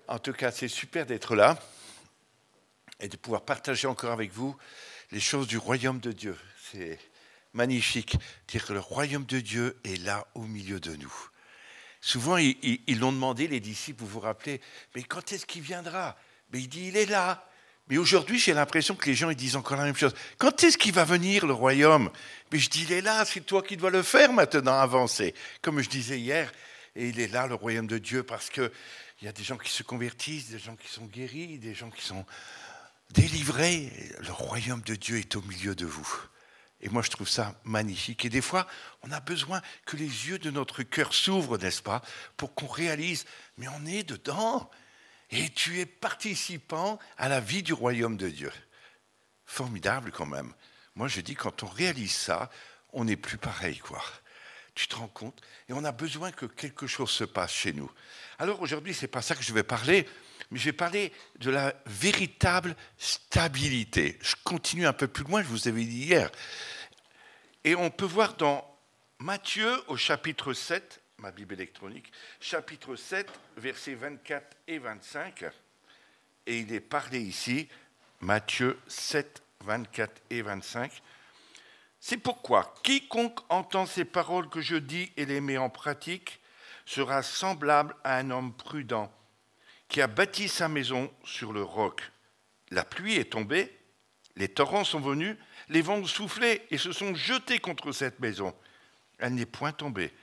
En tout cas, c'est super d'être là et de pouvoir partager encore avec vous les choses du royaume de Dieu. C'est magnifique de dire que le royaume de Dieu est là au milieu de nous. Souvent, ils l'ont demandé, les disciples, vous vous rappelez, mais quand est-ce qu'il viendra? Mais il dit, il est là. Mais aujourd'hui, j'ai l'impression que les gens ils disent encore la même chose. Quand est-ce qu'il va venir, le royaume? Mais je dis, il est là, c'est toi qui dois le faire maintenant, avancer. Comme je disais hier, et il est là, le royaume de Dieu, parce qu'il y a des gens qui se convertissent, des gens qui sont guéris, des gens qui sont délivrés. Le royaume de Dieu est au milieu de vous. Et moi, je trouve ça magnifique. Et des fois, on a besoin que les yeux de notre cœur s'ouvrent, n'est-ce pas, pour qu'on réalise, mais on est dedans. Et tu es participant à la vie du royaume de Dieu. Formidable quand même. Moi, je dis, quand on réalise ça, on n'est plus pareil, quoi. Tu te rends compte? Et on a besoin que quelque chose se passe chez nous. Alors aujourd'hui, ce n'est pas ça que je vais parler, mais je vais parler de la véritable stabilité. Je continue un peu plus loin, je vous avais dit hier. Et on peut voir dans Matthieu au chapitre 7, ma Bible électronique, chapitre 7, versets 24 et 25. Et il est parlé ici, Matthieu 7, 24 et 25. C'est pourquoi quiconque entend ces paroles que je dis et les met en pratique sera semblable à un homme prudent qui a bâti sa maison sur le roc. La pluie est tombée, les torrents sont venus, les vents ont soufflé et se sont jetés contre cette maison. Elle n'est point tombée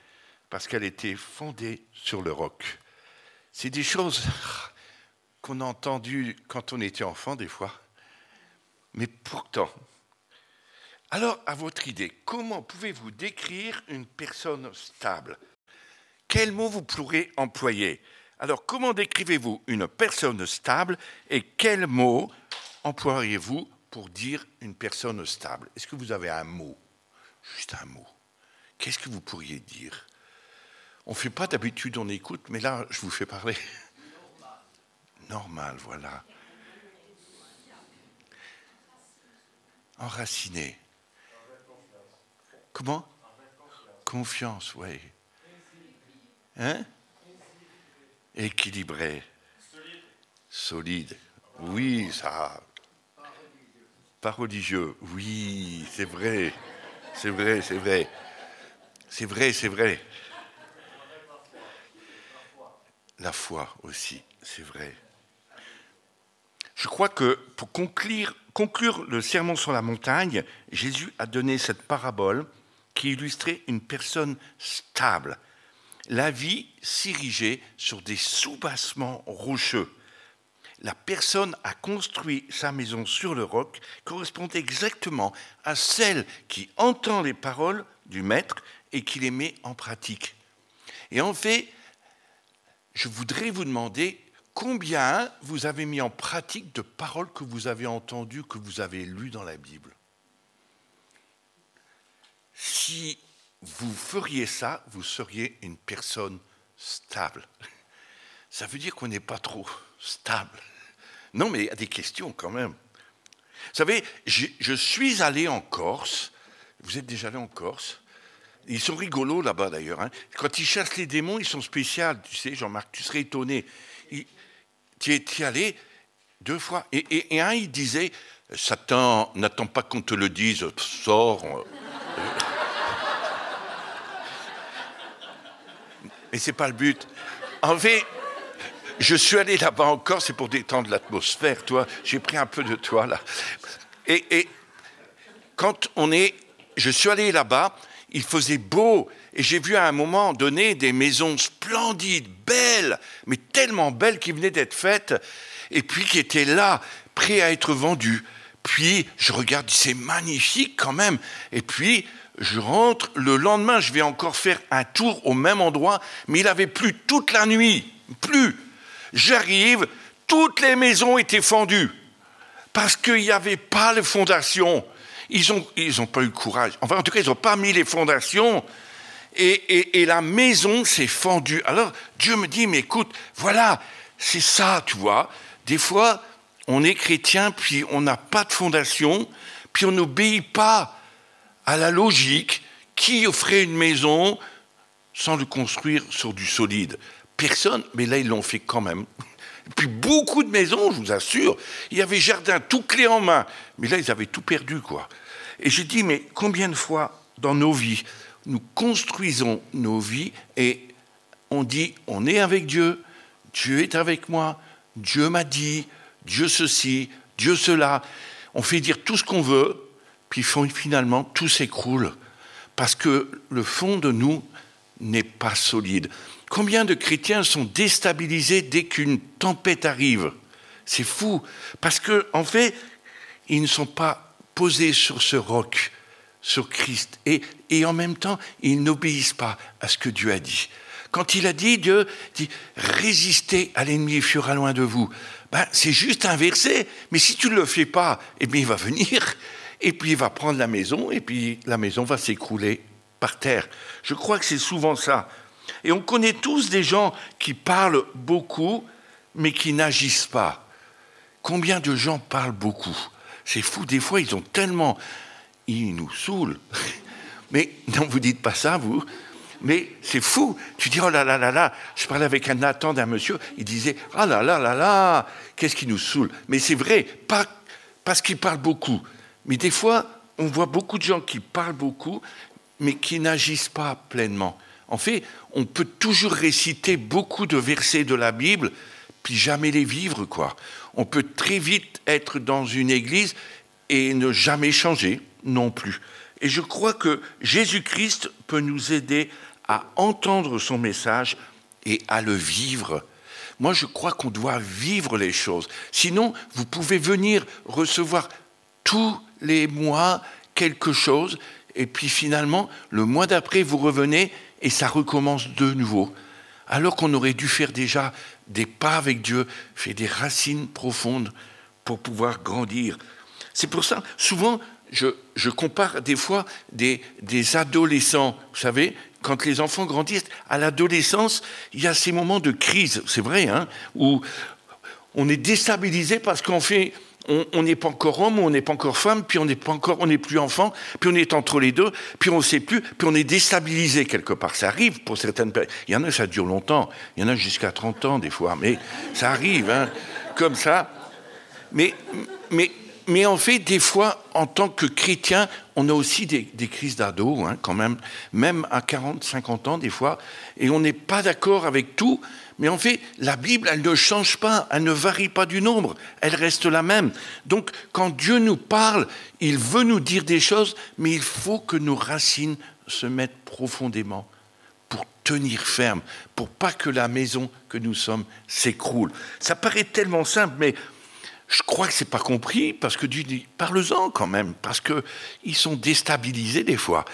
parce qu'elle était fondée sur le roc. C'est des choses qu'on a entendues quand on était enfant des fois. Mais pourtant, alors à votre idée, comment pouvez-vous décrire une personne stable? Quel mot vous pourrez employer? Alors, comment décrivez-vous une personne stable et quel mot employeriez-vous pour dire une personne stable? Est-ce que vous avez un mot? Juste un mot. Qu'est-ce que vous pourriez dire? On ne fait pas d'habitude, on écoute, mais là, je vous fais parler. Normal, voilà. Enraciné. Comment? Confiance, oui. Hein? Équilibré. Solide. Oui, ça. Pas religieux. Oui, c'est vrai. C'est vrai, c'est vrai. C'est vrai, c'est vrai. La foi aussi, c'est vrai. Je crois que pour conclure le sermon sur la montagne, Jésus a donné cette parabole qui illustrait une personne stable. La vie s'érigeait sur des soubassements rocheux. La personne a construit sa maison sur le roc correspond exactement à celle qui entend les paroles du maître et qui les met en pratique. Et en fait, je voudrais vous demander combien vous avez mis en pratique de paroles que vous avez entendues, que vous avez lues dans la Bible. Si vous feriez ça, vous seriez une personne stable. Ça veut dire qu'on n'est pas trop stable. Non, mais il y a des questions quand même. Vous savez, je suis allé en Corse. Vous êtes déjà allé en Corse? Ils sont rigolos là-bas d'ailleurs. Hein. Quand ils chassent les démons, ils sont spéciaux. Tu sais, Jean-Marc, tu serais étonné. Tu es allé 2 fois. Et un, il disait, Satan, n'attends pas qu'on te le dise, sors. Mais ce n'est pas le but. En fait, je suis allé là-bas encore, c'est pour détendre l'atmosphère, toi. J'ai pris un peu de toi, là. Et quand je suis allé là-bas, il faisait beau. Et j'ai vu à un moment donné des maisons splendides, belles, mais tellement belles qui venaient d'être faites, et puis qui étaient là, prêtes à être vendues. Puis, je regarde, c'est magnifique quand même. Et puis, je rentre, le lendemain, je vais encore faire un tour au même endroit, mais il avait plu toute la nuit, plus. J'arrive, toutes les maisons étaient fendues, parce qu'il n'y avait pas les fondations. Ils ont pas eu le courage. Enfin, en tout cas, ils n'ont pas mis les fondations, et la maison s'est fendue. Alors, Dieu me dit, mais écoute, voilà, c'est ça, tu vois. Des fois, on est chrétien, puis on n'a pas de fondation, puis on n'obéit pas à la logique. Qui offrait une maison sans le construire sur du solide? Personne, mais là, ils l'ont fait quand même. Et puis beaucoup de maisons, je vous assure, il y avait jardin tout clé en main. Mais là, ils avaient tout perdu, quoi. Et j'ai dit, mais combien de fois dans nos vies, nous construisons nos vies et on dit, on est avec Dieu, Dieu est avec moi, Dieu m'a dit, Dieu ceci, Dieu cela. On fait dire tout ce qu'on veut, puis finalement, tout s'écroule. Parce que le fond de nous n'est pas solide. Combien de chrétiens sont déstabilisés dès qu'une tempête arrive? C'est fou, parce qu'en fait, ils ne sont pas posés sur ce roc, sur Christ. Et en même temps, ils n'obéissent pas à ce que Dieu a dit. Quand il a dit, Dieu dit, résistez à l'ennemi, il fuira loin de vous. Ben, c'est juste un verset, mais si tu ne le fais pas, eh bien, il va venir, et puis il va prendre la maison, et puis la maison va s'écrouler par terre. Je crois que c'est souvent ça. Et on connaît tous des gens qui parlent beaucoup, mais qui n'agissent pas. Combien de gens parlent beaucoup? C'est fou, des fois, ils nous saoulent. Mais non, vous dites pas ça, vous. Mais c'est fou. Tu dis, oh là là là là. Je parlais avec un Nathan d'un monsieur, il disait, ah là là là là, qu'est-ce qui nous saoule? Mais c'est vrai, pas parce qu'il parle beaucoup. Mais des fois, on voit beaucoup de gens qui parlent beaucoup, mais qui n'agissent pas pleinement. En fait, on peut toujours réciter beaucoup de versets de la Bible, puis jamais les vivre, quoi. On peut très vite être dans une église et ne jamais changer non plus. Et je crois que Jésus-Christ peut nous aider à entendre son message et à le vivre. Moi, je crois qu'on doit vivre les choses. Sinon, vous pouvez venir recevoir tous les mois quelque chose, et puis finalement, le mois d'après, vous revenez et ça recommence de nouveau. Alors qu'on aurait dû faire déjà des pas avec Dieu, faire des racines profondes pour pouvoir grandir. C'est pour ça, souvent, je compare des fois des adolescents. Vous savez, quand les enfants grandissent, à l'adolescence, il y a ces moments de crise, c'est vrai, hein, où on est déstabilisé parce qu'on fait... On n'est pas encore homme, on n'est pas encore femme, puis on n'est plus enfant, puis on est entre les deux, puis on ne sait plus, puis on est déstabilisé quelque part. Ça arrive pour certaines personnes. Il y en a, ça dure longtemps. Il y en a jusqu'à 30 ans des fois, mais ça arrive, hein, comme ça. Mais en fait, des fois, en tant que chrétien, on a aussi des crises d'ado, hein, quand même à 40, 50 ans des fois, et on n'est pas d'accord avec tout. Mais en fait, la Bible, elle ne change pas, elle ne varie pas du nombre, elle reste la même. Donc, quand Dieu nous parle, il veut nous dire des choses, mais il faut que nos racines se mettent profondément pour tenir ferme, pour pas que la maison que nous sommes s'écroule. Ça paraît tellement simple, mais je crois que c'est pas compris, parce que Dieu dit, parle-en quand même, parce qu'ils sont déstabilisés des fois,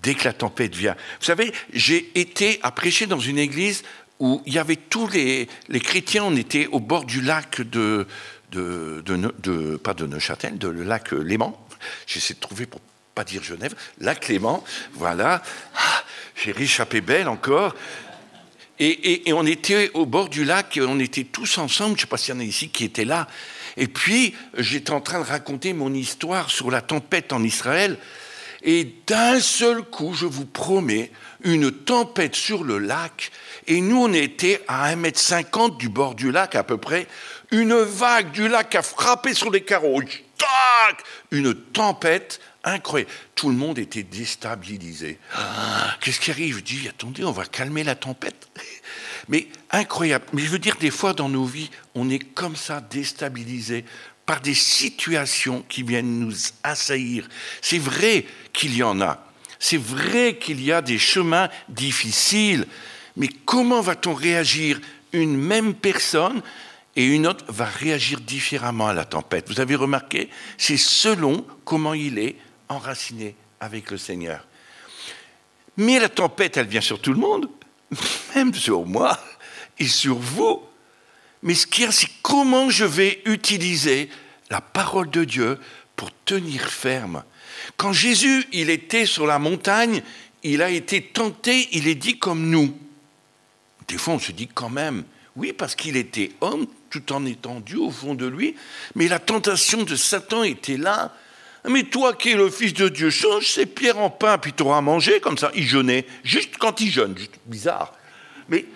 dès que la tempête vient. Vous savez, j'ai été à prêcher dans une église où il y avait tous les chrétiens, on était au bord du lac pas de Neuchâtel, de le lac Léman. J'essaie de trouver pour pas dire Genève, lac Léman, voilà. Ah, j'ai réchappé belle encore. Et on était au bord du lac, on était tous ensemble, je ne sais pas s'il y en a ici qui étaient là. Et puis, j'étais en train de raconter mon histoire sur la tempête en Israël. Et d'un seul coup, je vous promets, une tempête sur le lac. Et nous, on était à 1,50 m du bord du lac à peu près. Une vague du lac a frappé sur les carreaux. Tac ! Une tempête incroyable. Tout le monde était déstabilisé. Ah, qu'est-ce qui arrive? Je dis, attendez, on va calmer la tempête. Mais incroyable. Mais je veux dire, des fois dans nos vies, on est comme ça déstabilisé par des situations qui viennent nous assaillir. C'est vrai qu'il y en a. C'est vrai qu'il y a des chemins difficiles. Mais comment va-t-on réagir? Une même personne et une autre va réagir différemment à la tempête. Vous avez remarqué? C'est selon comment il est enraciné avec le Seigneur. Mais la tempête, elle vient sur tout le monde, même sur moi et sur vous. Mais ce qu'il y a, c'est comment je vais utiliser la parole de Dieu pour tenir ferme. Quand Jésus, il était sur la montagne, il a été tenté, il est dit comme nous. Des fois, on se dit quand même, oui, parce qu'il était homme, tout en étant Dieu au fond de lui, mais la tentation de Satan était là. Mais toi qui es le Fils de Dieu, change ces pierres en pain, puis tu auras à manger, comme ça. Il jeûnait, juste quand il jeûne, juste bizarre. Mais,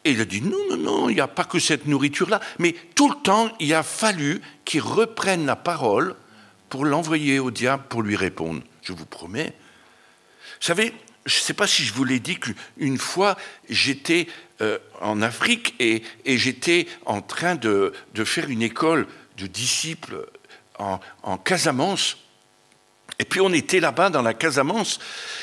Et il a dit, non, non, non, il n'y a pas que cette nourriture-là. Mais tout le temps, il a fallu qu'il reprenne la parole pour l'envoyer au diable pour lui répondre. Je vous promets. Vous savez, je ne sais pas si je vous l'ai dit qu'une fois, j'étais en Afrique et j'étais en train de faire une école de disciples en Casamance. Et puis on était là-bas dans la Casamance.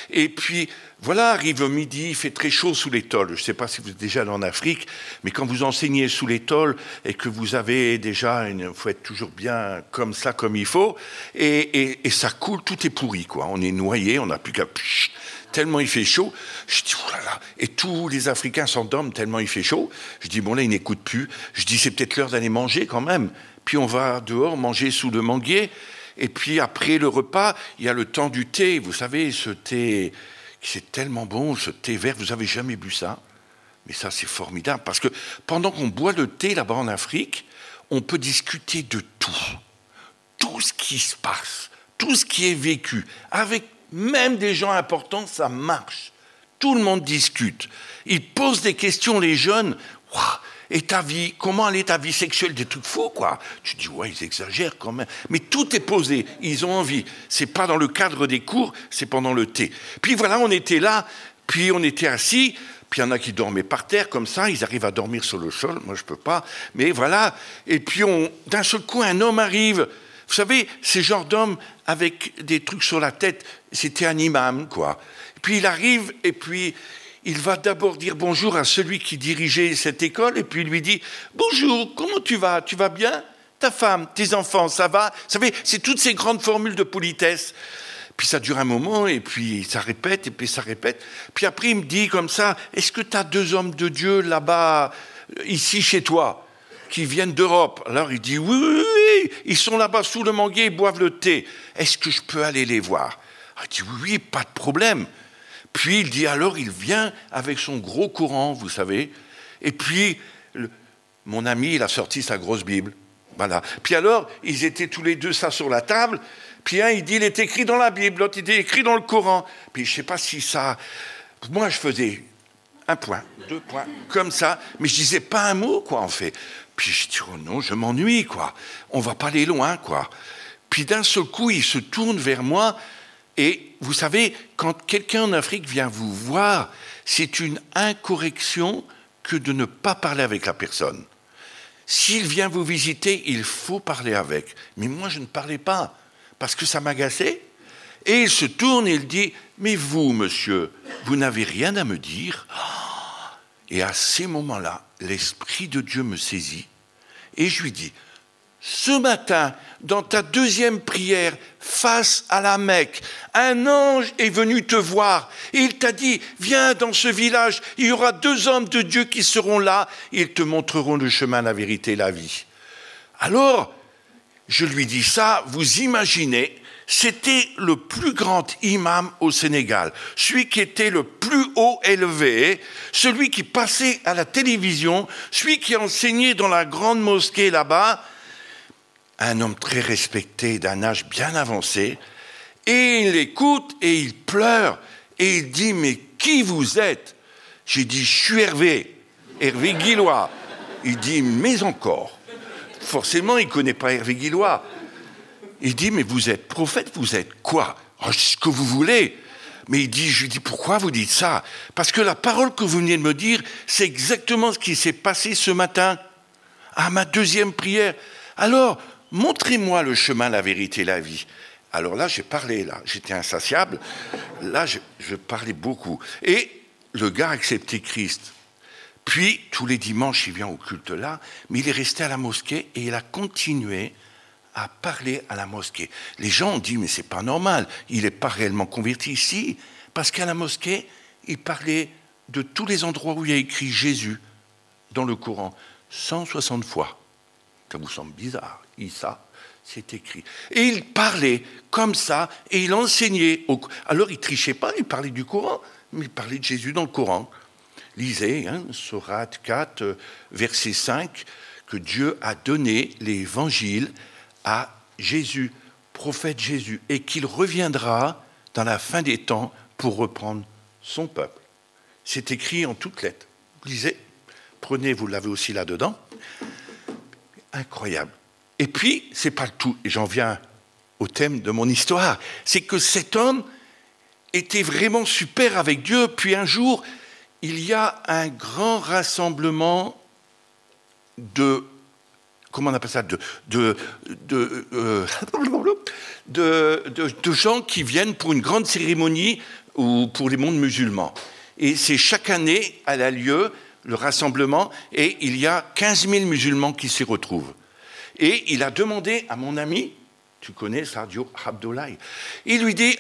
Et puis voilà, arrive midi, il fait très chaud sous les tôles. Je ne sais pas si vous êtes déjà allé en Afrique, mais quand vous enseignez sous les tôles et que vous avez déjà, il faut être toujours bien comme ça, comme il faut, et ça coule, tout est pourri, quoi. On est noyé, on n'a plus qu'à... Tellement il fait chaud, je dis, oh là là, et tous les Africains s'endorment tellement il fait chaud. Je dis, bon là, ils n'écoutent plus. Je dis, c'est peut-être l'heure d'aller manger quand même. Puis on va dehors manger sous le manguier. Et puis après le repas, il y a le temps du thé. Vous savez, ce thé, c'est tellement bon, ce thé vert, vous n'avez jamais bu ça. Mais ça, c'est formidable, parce que pendant qu'on boit le thé là-bas en Afrique, on peut discuter de tout. Tout ce qui se passe, tout ce qui est vécu. Avec même des gens importants, ça marche. Tout le monde discute. Ils posent des questions, les jeunes. Wow, et ta vie, comment elle est ta vie sexuelle? Des trucs faux, quoi. Tu dis, ouais, ils exagèrent quand même. Mais tout est posé, ils ont envie. C'est pas dans le cadre des cours, c'est pendant le thé. Puis voilà, on était là, puis on était assis, puis il y en a qui dormaient par terre, comme ça, ils arrivent à dormir sur le sol, moi je peux pas. Mais voilà, et puis d'un seul coup, un homme arrive. Vous savez, ces genres d'hommes avec des trucs sur la tête, c'était un imam, quoi. Et puis il arrive, et puis... il va d'abord dire bonjour à celui qui dirigeait cette école, et puis il lui dit « Bonjour, comment tu vas? Tu vas bien? Ta femme, tes enfants, ça va ?» Vous savez, c'est toutes ces grandes formules de politesse. Puis ça dure un moment, et puis ça répète, et puis ça répète. Puis après, il me dit comme ça « Est-ce que tu as 2 hommes de Dieu là-bas, ici chez toi, qui viennent d'Europe ?» Alors il dit « Oui, oui, oui, ils sont là-bas sous le manguier, ils boivent le thé. Est-ce que je peux aller les voir ?» Il dit « Oui, oui, pas de problème. » Puis il dit, alors il vient avec son gros courant, vous savez. Et puis, mon ami, il a sorti sa grosse Bible. Voilà. Puis alors, ils étaient tous les deux ça sur la table. Puis un, il dit, il est écrit dans la Bible, l'autre, il est écrit dans le Coran. Puis je ne sais pas si ça... Moi, je faisais 1 point, 2 points, comme ça. Mais je disais pas un mot, quoi, en fait. Puis je dis, oh non, je m'ennuie, quoi. On va pas aller loin, quoi. Puis d'un seul coup, il se tourne vers moi. Et vous savez, quand quelqu'un en Afrique vient vous voir, c'est une incorrection que de ne pas parler avec la personne. S'il vient vous visiter, il faut parler avec. Mais moi, je ne parlais pas, parce que ça m'agaçait. Et il se tourne et il dit, « Mais vous, monsieur, vous n'avez rien à me dire ?» Et à ces moments-là, l'Esprit de Dieu me saisit, et je lui dis, « Ce matin, dans ta 2e prière, face à la Mecque, un ange est venu te voir et il t'a dit, viens dans ce village, il y aura 2 hommes de Dieu qui seront là, ils te montreront le chemin, la vérité et la vie. » Alors, je lui dis ça, vous imaginez, c'était le plus grand imam au Sénégal, celui qui était le plus haut élevé, celui qui passait à la télévision, celui qui enseignait dans la grande mosquée là-bas, un homme très respecté, d'un âge bien avancé, et il écoute et il pleure, et il dit, mais qui vous êtes? J'ai dit, je suis Hervé Guillois. Il dit, mais encore. Forcément, il ne connaît pas Hervé Guillois. Il dit, mais vous êtes prophète, vous êtes quoi? Oh, je dis ce que vous voulez. Mais je lui dis, pourquoi vous dites ça? Parce que la parole que vous venez de me dire, c'est exactement ce qui s'est passé ce matin, à ma 2e prière. Alors, montrez-moi le chemin, la vérité, la vie. Alors là, j'ai parlé, là, j'étais insatiable. Là, je parlais beaucoup. Et le gars a accepté Christ. Puis, tous les dimanches, il vient au culte là, mais il est resté à la mosquée et il a continué à parler à la mosquée. Les gens ont dit, mais c'est pas normal, il n'est pas réellement converti ici, parce qu'à la mosquée, il parlait de tous les endroits où il y a écrit Jésus dans le Coran, 160 fois. Ça vous semble bizarre, Issa, c'est écrit. Et il parlait comme ça, et il enseignait. Alors il ne trichait pas, il parlait du Coran, mais il parlait de Jésus dans le Coran. Lisez, Sourate 4, verset 5, que Dieu a donné l'évangile à Jésus, prophète Jésus, et qu'il reviendra dans la fin des temps pour reprendre son peuple. C'est écrit en toutes lettres. Lisez. prenez, vous l'avez aussi là-dedans. Incroyable. Et puis, c'est pas le tout, et j'en viens au thème de mon histoire, c'est que cet homme était vraiment super avec Dieu, puis un jour, il y a un grand rassemblement de gens qui viennent pour une grande cérémonie ou pour les mondes musulmans. Et c'est chaque année, elle a lieu, le rassemblement, et il y a 15 000 musulmans qui s'y retrouvent. Et il a demandé à mon ami, tu connais Sadio Abdoulaye, il lui dit,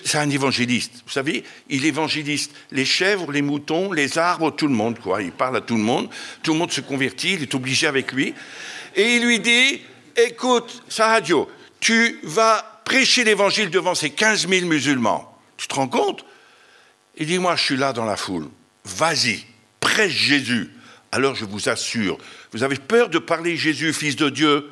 c'est un évangéliste, vous savez, il évangéliste les chèvres, les moutons, les arbres, tout le monde, quoi. Il parle à tout le monde se convertit, il est obligé avec lui. Et il lui dit, écoute, Sadio, tu vas prêcher l'évangile devant ces 15 000 musulmans. Tu te rends compte? Il dit, moi, je suis là dans la foule. Vas-y, prêche Jésus. Alors, je vous assure, vous avez peur de parler Jésus, fils de Dieu,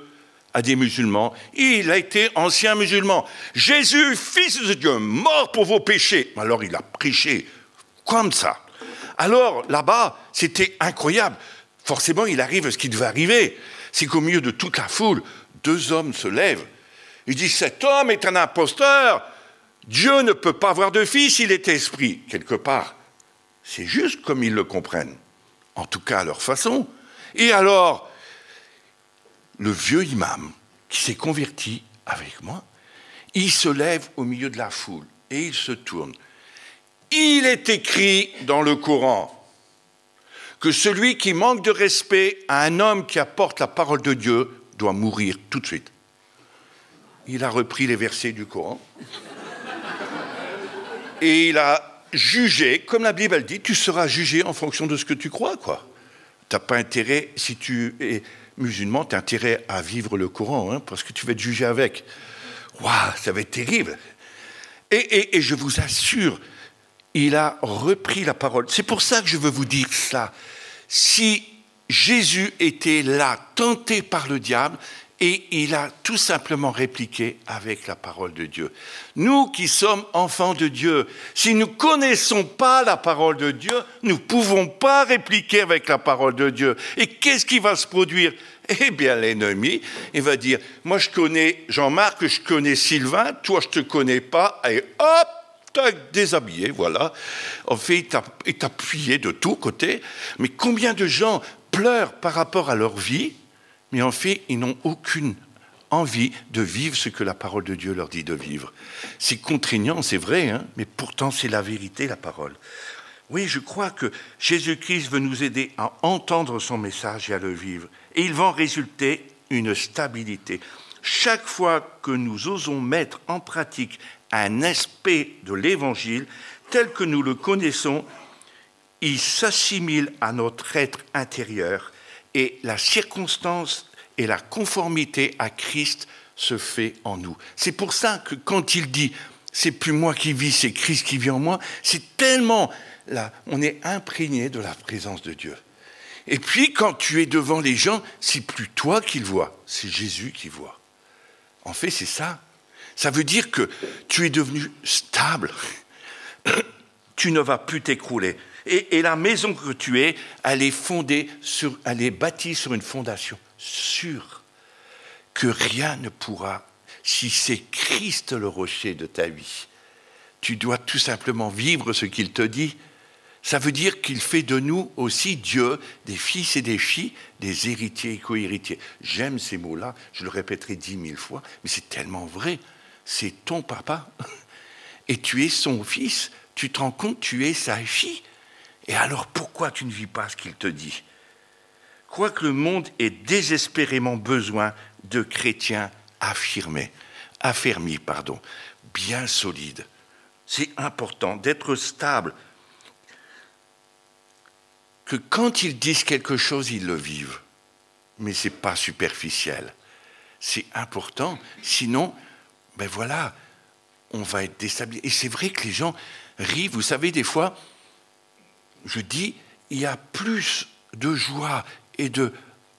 à des musulmans. Il a été ancien musulman. Jésus, fils de Dieu, mort pour vos péchés. Alors, il a prêché comme ça. Alors, là-bas, c'était incroyable. Forcément, il arrive ce qui devait arriver. C'est qu'au milieu de toute la foule, 2 hommes se lèvent. Ils disent, cet homme est un imposteur. Dieu ne peut pas avoir de fils, il est esprit. Quelque part, c'est juste comme ils le comprennent. En tout cas, à leur façon. Et alors, le vieux imam qui s'est converti avec moi, il se lève au milieu de la foule et il se tourne. Il est écrit dans le Coran que celui qui manque de respect à un homme qui apporte la parole de Dieu doit mourir tout de suite. Il a repris les versets du Coran et il a jugé, comme la Bible elle dit, tu seras jugé en fonction de ce que tu crois, quoi. Tu n'as pas intérêt, si tu es musulman, tu as intérêt à vivre le Coran, parce que tu vas être jugé avec. Waouh, ça va être terrible. Et je vous assure, il a repris la parole. C'est pour ça que je veux vous dire ça. Si Jésus était là, tenté par le diable, et il a tout simplement répliqué avec la parole de Dieu. Nous qui sommes enfants de Dieu, si nous ne connaissons pas la parole de Dieu, nous ne pouvons pas répliquer avec la parole de Dieu. Et qu'est-ce qui va se produire? Eh bien, l'ennemi, il va dire, moi je connais Jean-Marc, je connais Sylvain, toi je ne te connais pas, et hop, t'as déshabillé, voilà. En fait, il t'a plié de tous côtés. Mais combien de gens pleurent par rapport à leur vie, mais en fait, ils n'ont aucune envie de vivre ce que la parole de Dieu leur dit de vivre. C'est contraignant, c'est vrai, mais pourtant c'est la vérité, la parole. Oui, je crois que Jésus-Christ veut nous aider à entendre son message et à le vivre. Et il va en résulter une stabilité. Chaque fois que nous osons mettre en pratique un aspect de l'Évangile tel que nous le connaissons, il s'assimile à notre être intérieur et la circonstance et la conformité à Christ se fait en nous. C'est pour ça que quand il dit « c'est plus moi qui vis, c'est Christ qui vit en moi », c'est tellement là, on est imprégné de la présence de Dieu. Et puis quand tu es devant les gens, c'est plus toi qui le vois, c'est Jésus qui voit. En fait, c'est ça. Ça veut dire que tu es devenu stable. Tu ne vas plus t'écrouler. Et la maison que tu es, elle est bâtie sur une fondation sûre que rien ne pourra, si c'est Christ le rocher de ta vie. Tu dois tout simplement vivre ce qu'il te dit. Ça veut dire qu'il fait de nous aussi, Dieu, des fils et des filles, des héritiers et co-héritiers. J'aime ces mots-là, je le répéterai 10 000 fois, mais c'est tellement vrai. C'est ton papa et tu es son fils. Tu te rends compte, tu es sa fille. Et alors pourquoi tu ne vis pas ce qu'il te dit? Quoique le monde ait désespérément besoin de chrétiens affermis, bien solides. C'est important d'être stable. Que quand ils disent quelque chose, ils le vivent. Mais ce n'est pas superficiel. C'est important. Sinon, ben voilà, on va être déstabilisé. Et c'est vrai que les gens rient. Vous savez, des fois, je dis, il y a plus de joie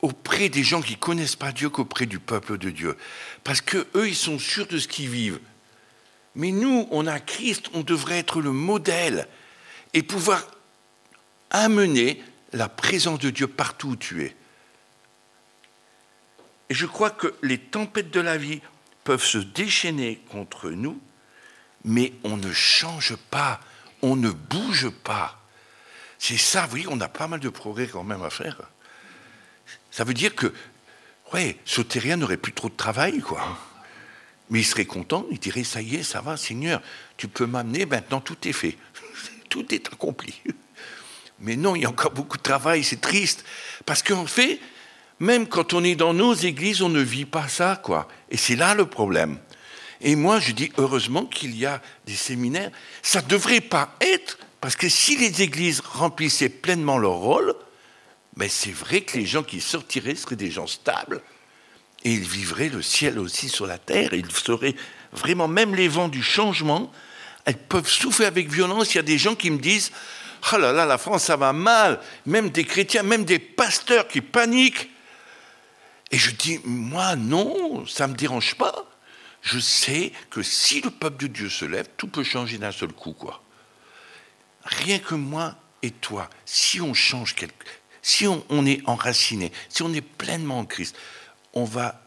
auprès des gens qui ne connaissent pas Dieu qu'auprès du peuple de Dieu. Parce qu'eux, ils sont sûrs de ce qu'ils vivent. Mais nous, on a Christ, on devrait être le modèle et pouvoir amener la présence de Dieu partout où tu es. Et je crois que les tempêtes de la vie peuvent se déchaîner contre nous, mais on ne change pas, on ne bouge pas. C'est ça, vous voyez, on a pas mal de progrès quand même à faire. Ça veut dire que, ouais, Sotérien n'aurait plus trop de travail, quoi. Mais il serait content, il dirait, ça y est, ça va, Seigneur, tu peux m'amener, maintenant tout est fait. Tout est accompli. Mais non, il y a encore beaucoup de travail, c'est triste. Parce qu'en fait, même quand on est dans nos églises, on ne vit pas ça, quoi. Et c'est là le problème. Et moi, je dis heureusement qu'il y a des séminaires. Ça ne devrait pas être, parce que si les églises remplissaient pleinement leur rôle, ben c'est vrai que les gens qui sortiraient seraient des gens stables. Et ils vivraient le ciel aussi sur la terre. Ils seraient vraiment, même les vents du changement, elles peuvent souffler avec violence. Il y a des gens qui me disent « Oh là là, la France, ça va mal !» Même des chrétiens, même des pasteurs qui paniquent. Et je dis « Moi, non, ça ne me dérange pas. Je sais que si le peuple de Dieu se lève, tout peut changer d'un seul coup, quoi. Rien que moi et toi, si on change si on est enraciné, si on est pleinement en Christ, on va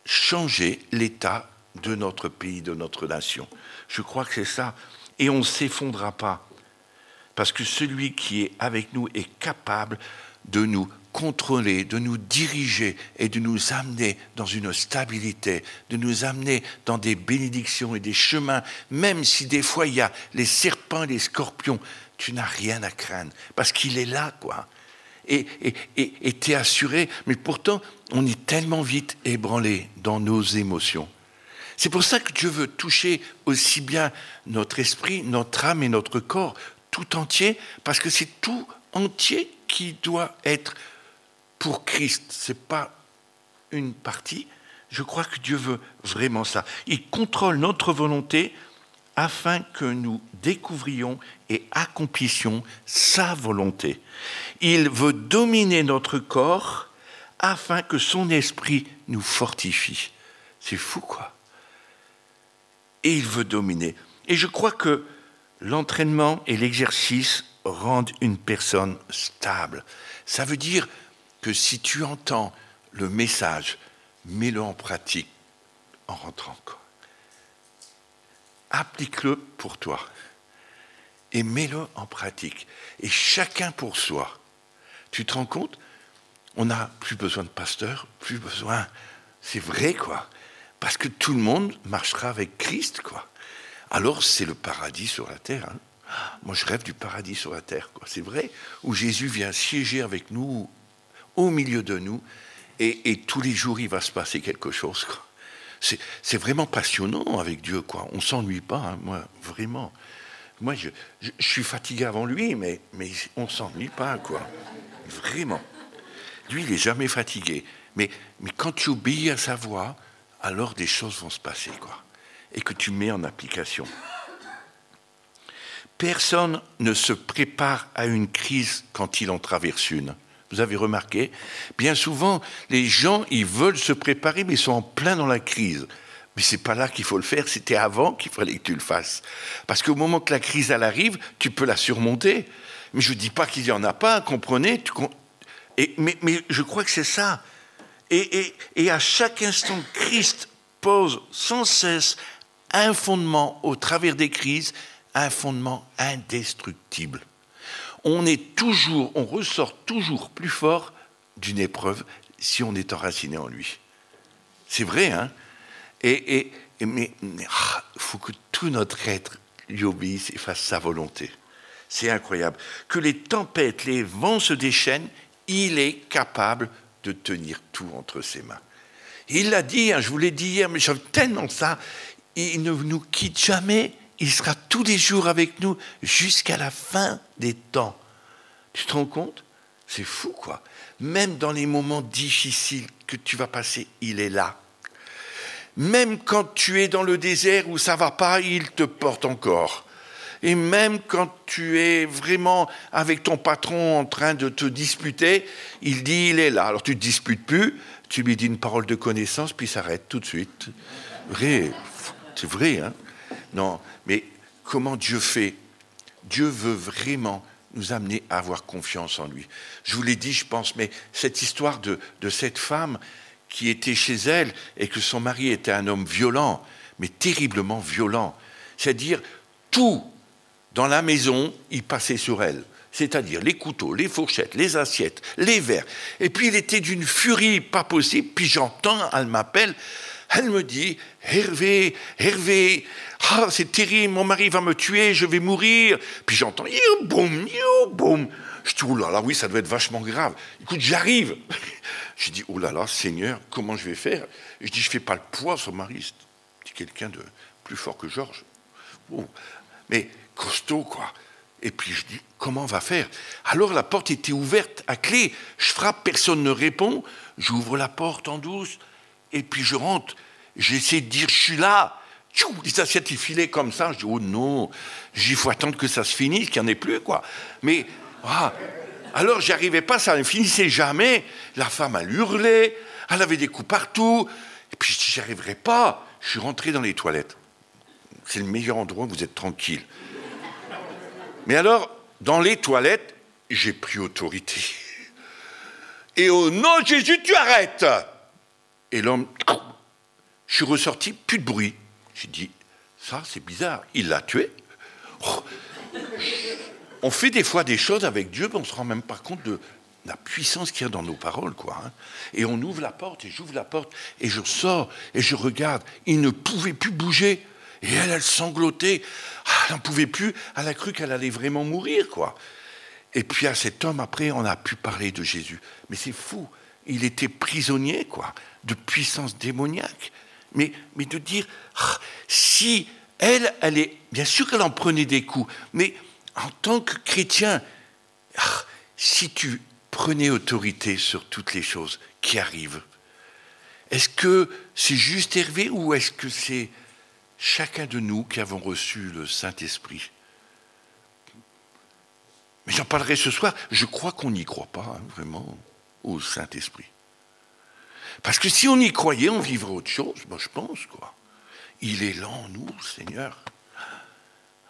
changer l'état de notre pays, de notre nation. Je crois que c'est ça. Et on ne s'effondrera pas. Parce que celui qui est avec nous est capable de nous contrôler, de nous diriger et de nous amener dans une stabilité, de nous amener dans des bénédictions et des chemins, même si des fois il y a les serpents et les scorpions, tu n'as rien à craindre, parce qu'il est là, quoi. Et t'es assuré, mais pourtant, on est tellement vite ébranlé dans nos émotions. C'est pour ça que Dieu veut toucher aussi bien notre esprit, notre âme et notre corps tout entier, parce que c'est tout entier qui doit être pour Christ. Ce n'est pas une partie. Je crois que Dieu veut vraiment ça. Il contrôle notre volonté afin que nous découvrions et accomplissions sa volonté. Il veut dominer notre corps afin que son esprit nous fortifie. C'est fou, quoi. Et il veut dominer. Et je crois que l'entraînement et l'exercice rendent une personne stable. Ça veut dire que si tu entends le message, mets-le en pratique en rentrant, quoi. Applique-le pour toi et mets-le en pratique. Et chacun pour soi. Tu te rends compte ? On n'a plus besoin de pasteur, plus besoin... C'est vrai, quoi. Parce que tout le monde marchera avec Christ, quoi. Alors, c'est le paradis sur la terre. Hein. Moi, je rêve du paradis sur la terre, quoi. C'est vrai, où Jésus vient siéger avec nous, au milieu de nous, et tous les jours, il va se passer quelque chose, quoi. C'est vraiment passionnant avec Dieu, quoi. On ne s'ennuie pas, hein, moi, vraiment. Moi, je suis fatigué avant lui, mais on ne s'ennuie pas, quoi. Vraiment. Lui, il n'est jamais fatigué. Mais quand tu obéis à sa voix, alors des choses vont se passer, quoi. Et que tu mets en application. Personne ne se prépare à une crise quand il en traverse une. Vous avez remarqué ? Bien souvent, les gens, ils veulent se préparer, mais ils sont en plein dans la crise. Mais ce n'est pas là qu'il faut le faire, c'était avant qu'il fallait que tu le fasses. Parce qu'au moment que la crise, elle arrive, tu peux la surmonter. Mais je ne dis pas qu'il n'y en a pas, comprenez ? Mais je crois que c'est ça. Et à chaque instant, Christ pose sans cesse un fondement au travers des crises, un fondement indestructible. On ressort toujours plus fort d'une épreuve si on est enraciné en lui. C'est vrai, hein ? Mais il faut que tout notre être lui obéisse et fasse sa volonté. C'est incroyable. Que les tempêtes, les vents se déchaînent, il est capable de tenir tout entre ses mains. Il l'a dit, hein, je vous l'ai dit hier, mais j'aime tellement ça. Il ne nous quitte jamais. Il sera tous les jours avec nous jusqu'à la fin des temps. Tu te rends compte ? C'est fou, quoi. Même dans les moments difficiles que tu vas passer, il est là. Même quand tu es dans le désert où ça ne va pas, il te porte encore. Et même quand tu es vraiment avec ton patron en train de te disputer, il dit il est là. Alors tu ne te disputes plus, tu lui dis une parole de connaissance, puis il s'arrête tout de suite. Vrai, c'est vrai, hein ? Non, mais comment Dieu fait ? Dieu veut vraiment nous amener à avoir confiance en lui. Je vous l'ai dit, je pense, mais cette histoire de cette femme qui était chez elle et que son mari était un homme violent, mais terriblement violent. C'est-à-dire, tout dans la maison, il passait sur elle. C'est-à-dire les couteaux, les fourchettes, les assiettes, les verres. Et puis il était d'une furie pas possible. Puis j'entends, elle m'appelle, elle me dit « Hervé, Hervé, ah, c'est terrible, mon mari va me tuer, je vais mourir. » Puis j'entends « Yo, boum, yo, boum !» Je dis « Oh là là, oui, ça doit être vachement grave. Écoute, j'arrive. » Je dis « Oh là là, Seigneur, comment je vais faire ?» Je dis « Je ne fais pas le poids, son mari. C'est quelqu'un de plus fort que Georges. Oh. Mais costaud, quoi. » Et puis je dis, comment on va faire? Alors la porte était ouverte à clé. Je frappe, personne ne répond. J'ouvre la porte en douce. Et puis je rentre. J'essaie de dire, je suis là. Tchou, les assiettes, ils filaient comme ça. Je dis, oh non. Il faut attendre que ça se finisse, qu'il n'y en ait plus, quoi. Mais, ah. Alors j'y arrivais pas, ça ne finissait jamais. La femme, elle hurlait. Elle avait des coups partout. Et puis je dis, j'y arriverai pas. Je suis rentré dans les toilettes. C'est le meilleur endroit où vous êtes tranquille. Mais alors, dans les toilettes, j'ai pris autorité. Et au nom de Jésus, tu arrêtes. Et l'homme, je suis ressorti, plus de bruit. J'ai dit, ça c'est bizarre, il l'a tué. Oh. On fait des fois des choses avec Dieu, mais on ne se rend même pas compte de la puissance qu'il y a dans nos paroles, quoi. Et on ouvre la porte, et j'ouvre la porte, et je sors, et je regarde. Il ne pouvait plus bouger. Et elle sanglotait. Elle n'en pouvait plus. Elle a cru qu'elle allait vraiment mourir, quoi. Et puis à cet homme, après, on a pu parler de Jésus. Mais c'est fou. Il était prisonnier, quoi, de puissance démoniaque. Mais de dire, si elle est... Bien sûr qu'elle en prenait des coups, mais en tant que chrétien, si tu prenais autorité sur toutes les choses qui arrivent, est-ce que c'est juste Hervé ou est-ce que c'est chacun de nous qui avons reçu le Saint-Esprit? Mais j'en parlerai ce soir. Je crois qu'on n'y croit pas, vraiment, au Saint-Esprit. Parce que si on y croyait, on vivrait autre chose, moi je pense, quoi. Il est là en nous, Seigneur.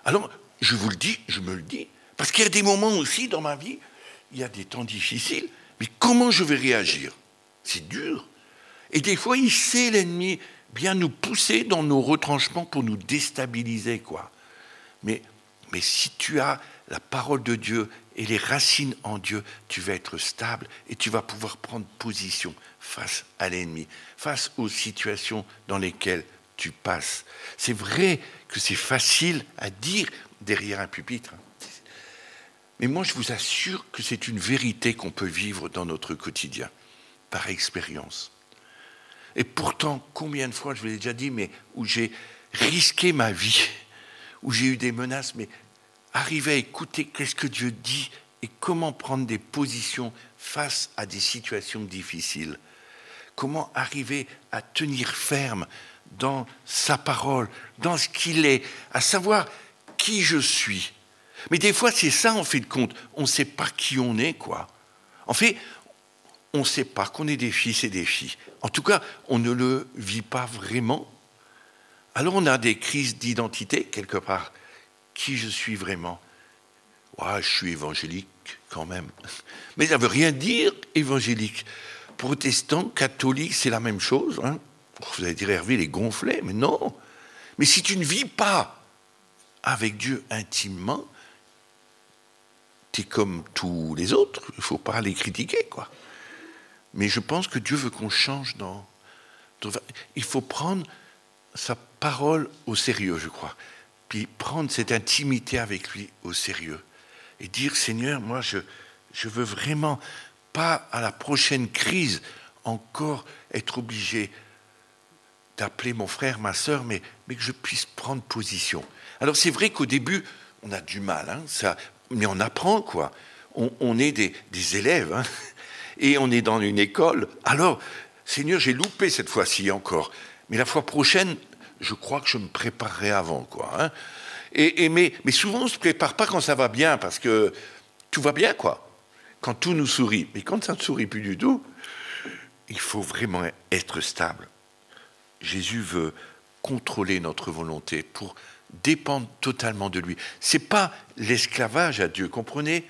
Alors, je vous le dis, je me le dis, parce qu'il y a des moments aussi dans ma vie, il y a des temps difficiles, mais comment je vais réagir? C'est dur. Et des fois, il sait, l'ennemi, bien nous pousser dans nos retranchements pour nous déstabiliser, quoi. Mais si tu as la parole de Dieu et les racines en Dieu, tu vas être stable et tu vas pouvoir prendre position face à l'ennemi, face aux situations dans lesquelles tu passes. C'est vrai que c'est facile à dire derrière un pupitre. Mais moi, je vous assure que c'est une vérité qu'on peut vivre dans notre quotidien, par expérience. Et pourtant, combien de fois, je vous l'ai déjà dit, mais où j'ai risqué ma vie, où j'ai eu des menaces, mais arriver à écouter qu'est-ce que Dieu dit et comment prendre des positions face à des situations difficiles. Comment arriver à tenir ferme dans sa parole, dans ce qu'il est, à savoir qui je suis. Mais des fois, c'est ça, en fait de compte. On ne sait pas qui on est, quoi. En fait, on ne sait pas qu'on est des fils et des filles. En tout cas, on ne le vit pas vraiment. Alors on a des crises d'identité, quelque part. Qui je suis vraiment? Ouais, je suis évangélique, quand même. Mais ça ne veut rien dire, évangélique. Protestant, catholique, c'est la même chose. Hein. Vous allez dire, Hervé, il est gonflé. Mais non. Mais si tu ne vis pas avec Dieu intimement, tu es comme tous les autres. Il ne faut pas les critiquer, quoi. Mais je pense que Dieu veut qu'on change dans... Il faut prendre sa parole au sérieux, je crois. Puis prendre cette intimité avec lui au sérieux. Et dire, Seigneur, moi, je veux vraiment pas à la prochaine crise encore être obligé d'appeler mon frère, ma sœur, mais que je puisse prendre position. Alors c'est vrai qu'au début, on a du mal, hein, mais on apprend, quoi. On est des élèves, hein. Et on est dans une école. Alors, Seigneur, j'ai loupé cette fois-ci encore. Mais la fois prochaine, je crois que je me préparerai avant, quoi. Hein. Mais souvent, on ne se prépare pas quand ça va bien, parce que tout va bien, quoi. Quand tout nous sourit. Mais quand ça ne sourit plus du tout, il faut vraiment être stable. Jésus veut contrôler notre volonté pour dépendre totalement de lui. Ce n'est pas l'esclavage à Dieu, comprenez?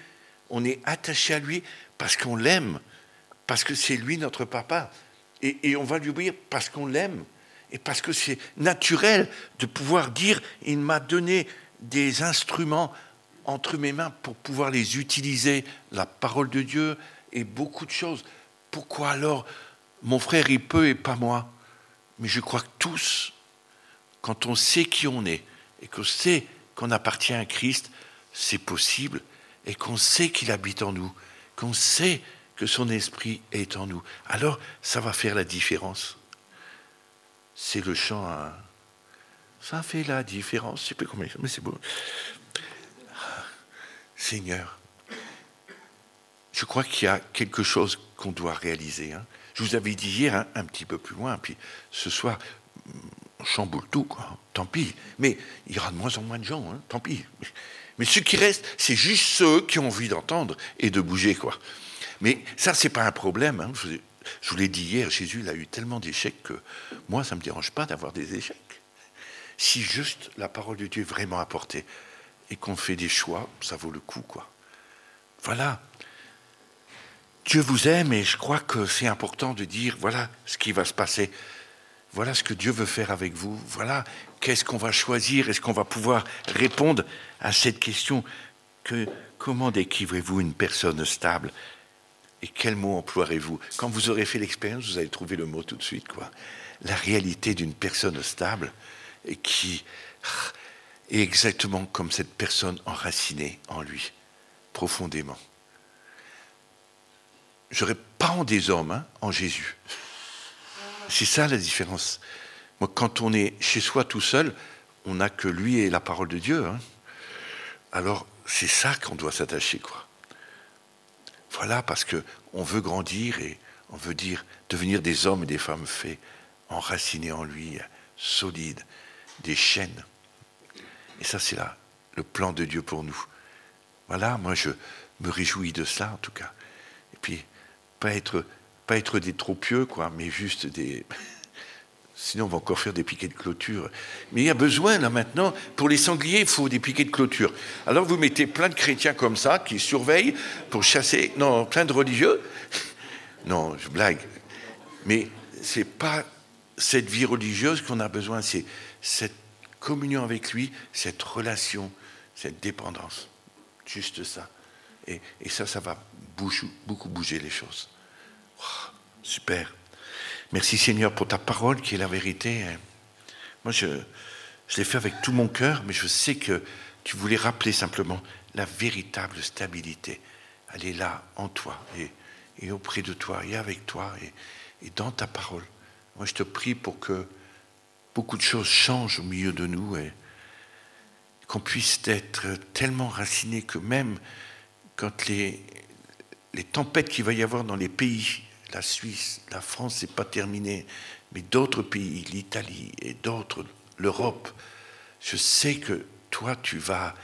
On est attaché à lui parce qu'on l'aime, parce que c'est lui notre papa. Et on va lui obéir parce qu'on l'aime. Et parce que c'est naturel de pouvoir dire, il m'a donné des instruments entre mes mains pour pouvoir les utiliser, la parole de Dieu et beaucoup de choses. Pourquoi alors mon frère il peut et pas moi? Mais je crois que tous, quand on sait qui on est et qu'on sait qu'on appartient à Christ, c'est possible, et qu'on sait qu'il habite en nous, qu'on sait que son esprit est en nous, alors ça va faire la différence. C'est le chant, hein. Ça fait la différence, je ne sais pas combien, mais c'est beau. Seigneur, je crois qu'il y a quelque chose qu'on doit réaliser. Hein. Je vous avais dit hier, hein, un petit peu plus loin, puis ce soir, on chamboule tout, quoi. Tant pis. Mais il y aura de moins en moins de gens, hein, tant pis. Mais ceux qui restent, c'est juste ceux qui ont envie d'entendre et de bouger, quoi. Mais ça, c'est pas un problème. Hein. Je vous l'ai dit hier, Jésus il a eu tellement d'échecs que moi, ça ne me dérange pas d'avoir des échecs. Si juste la parole de Dieu est vraiment apportée et qu'on fait des choix, ça vaut le coup, quoi. Voilà. Dieu vous aime et je crois que c'est important de dire, voilà ce qui va se passer. Voilà ce que Dieu veut faire avec vous. Voilà qu'est-ce qu'on va choisir. Est-ce qu'on va pouvoir répondre à cette question comment décrivez-vous une personne stable? Et quel mot emploierez-vous? Quand vous aurez fait l'expérience, vous allez trouver le mot tout de suite, quoi. La réalité d'une personne stable et qui est exactement comme cette personne enracinée en lui, profondément. Je n'aurais pas en des hommes, hein, en Jésus. C'est ça la différence. Moi, quand on est chez soi tout seul, on n'a que lui et la parole de Dieu. Hein. Alors, c'est ça qu'on doit s'attacher, quoi. Voilà, parce qu'on veut grandir et on veut devenir des hommes et des femmes faits, enracinés en lui, solides, des chaînes. Et ça, c'est là le plan de Dieu pour nous. Voilà, moi, je me réjouis de ça, en tout cas. Et puis, pas être des trop pieux, quoi, mais juste des... Sinon, on va encore faire des piquets de clôture. Mais il y a besoin, là, maintenant, pour les sangliers, il faut des piquets de clôture. Alors, vous mettez plein de chrétiens comme ça, qui surveillent pour chasser... Non, plein de religieux. Non, je blague. Mais c'est pas cette vie religieuse qu'on a besoin, c'est cette communion avec lui, cette relation, cette dépendance. Juste ça. Et ça va beaucoup bouger les choses. Oh, super. Merci Seigneur pour ta parole qui est la vérité. Moi, je l'ai fait avec tout mon cœur, mais je sais que tu voulais rappeler simplement la véritable stabilité. Elle est là, en toi, et auprès de toi, et avec toi, et dans ta parole. Moi, je te prie pour que beaucoup de choses changent au milieu de nous, et qu'on puisse être tellement racinés que même quand les tempêtes qu'il va y avoir dans les pays, la Suisse, la France, c'est pas terminé, mais d'autres pays, l'Italie et d'autres, l'Europe, je sais que toi, tu vas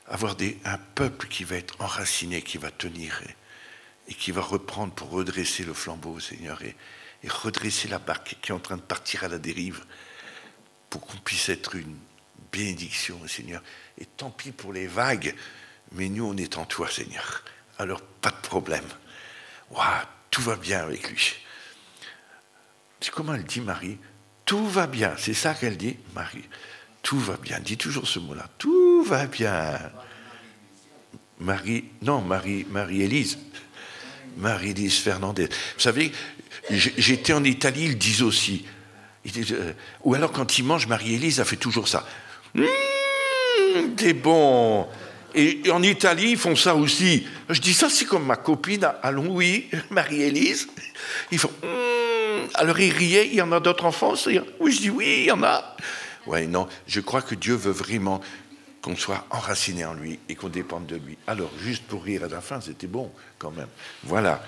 avoir un peuple qui va être enraciné, qui va tenir et qui va reprendre pour redresser le flambeau, Seigneur, et redresser la barque qui est en train de partir à la dérive, pour qu'on puisse être une bénédiction, Seigneur. Et tant pis pour les vagues, mais nous, on est en toi, Seigneur. Alors, pas de problème. Waouh, tout va bien avec lui. C'est comment elle dit, Marie? Tout va bien. C'est ça qu'elle dit, Marie. Tout va bien. Dis toujours ce mot-là. Tout va bien. Marie-Élise. Marie-Élise Fernandez. Vous savez, j'étais en Italie, ils disent aussi. Ou alors, quand ils mangent, Marie-Élise, elle fait toujours ça. T'es bon. Et en Italie, ils font ça aussi. Je dis ça, c'est comme ma copine à Louis, Marie-Élise. Ils font... Alors ils riaient, il y en a d'autres enfants. Oui, je dis oui, il y en a. Ouais, non, je crois que Dieu veut vraiment qu'on soit enraciné en lui et qu'on dépende de lui. Alors, juste pour rire à la fin, c'était bon quand même. Voilà.